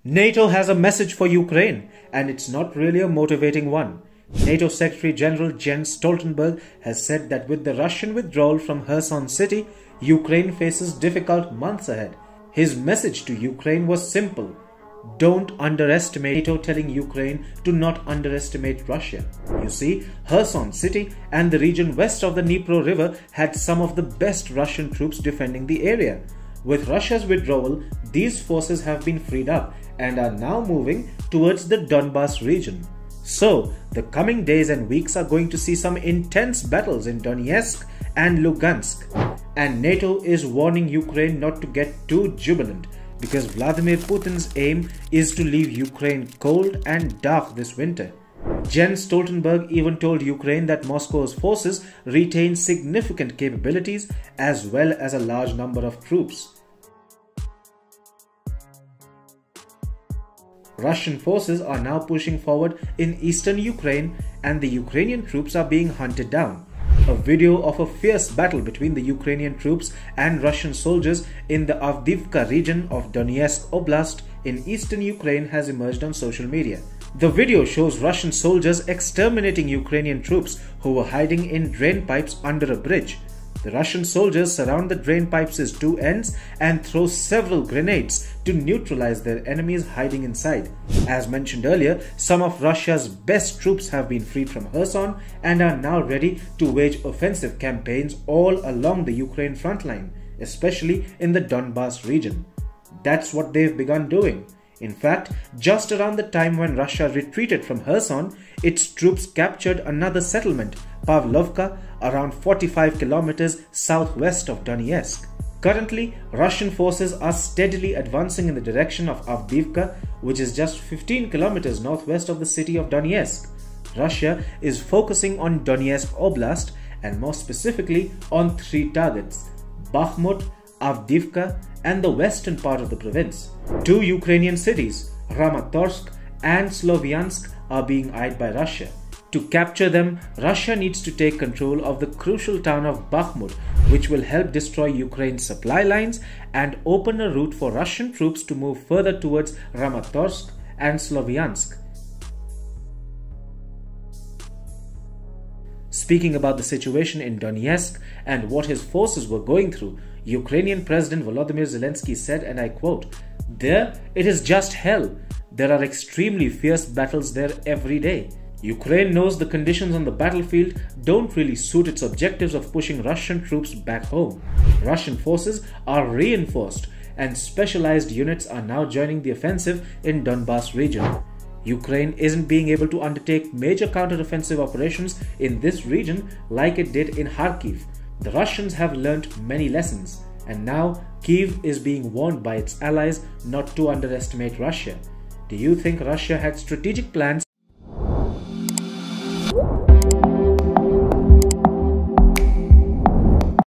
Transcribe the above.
NATO has a message for Ukraine, and it's not really a motivating one. NATO Secretary General Jens Stoltenberg has said that with the Russian withdrawal from Kherson city, Ukraine faces difficult months ahead. His message to Ukraine was simple: don't underestimate NATO, telling Ukraine to not underestimate Russia. You see, Kherson city and the region west of the Dnipro River had some of the best Russian troops defending the area. With Russia's withdrawal, these forces have been freed up and are now moving towards the Donbass region. So, the coming days and weeks are going to see some intense battles in Donetsk and Luhansk. And NATO is warning Ukraine not to get too jubilant, because Vladimir Putin's aim is to leave Ukraine cold and dark this winter. Jens Stoltenberg even told Ukraine that Moscow's forces retain significant capabilities as well as a large number of troops. Russian forces are now pushing forward in eastern Ukraine, and the Ukrainian troops are being hunted down. A video of a fierce battle between the Ukrainian troops and Russian soldiers in the Avdiivka region of Donetsk Oblast in eastern Ukraine has emerged on social media. The video shows Russian soldiers exterminating Ukrainian troops who were hiding in drain pipes under a bridge. The Russian soldiers surround the drain pipes' two ends and throw several grenades to neutralize their enemies hiding inside. As mentioned earlier, some of Russia's best troops have been freed from Kherson and are now ready to wage offensive campaigns all along the Ukraine front line, especially in the Donbass region. That's what they've begun doing. In fact, just around the time when Russia retreated from Kherson, its troops captured another settlement, Pavlovka, around 45 kilometers southwest of Donetsk. Currently, Russian forces are steadily advancing in the direction of Avdiivka, which is just 15 kilometers northwest of the city of Donetsk. Russia is focusing on Donetsk Oblast and more specifically on three targets: Bakhmut, Avdiivka, and the western part of the province. Two Ukrainian cities, Kramatorsk and Sloviansk, are being eyed by Russia. To capture them, Russia needs to take control of the crucial town of Bakhmut, which will help destroy Ukraine's supply lines and open a route for Russian troops to move further towards Kramatorsk and Sloviansk. Speaking about the situation in Donetsk and what his forces were going through, Ukrainian President Volodymyr Zelensky said, and I quote, "There, it is just hell. There are extremely fierce battles there every day. Ukraine knows the conditions on the battlefield don't really suit its objectives of pushing Russian troops back home. Russian forces are reinforced and specialized units are now joining the offensive in Donbass region. Ukraine isn't being able to undertake major counter-offensive operations in this region like it did in Kharkiv. The Russians have learnt many lessons, and now Kyiv is being warned by its allies not to underestimate Russia." Do you think Russia had strategic plans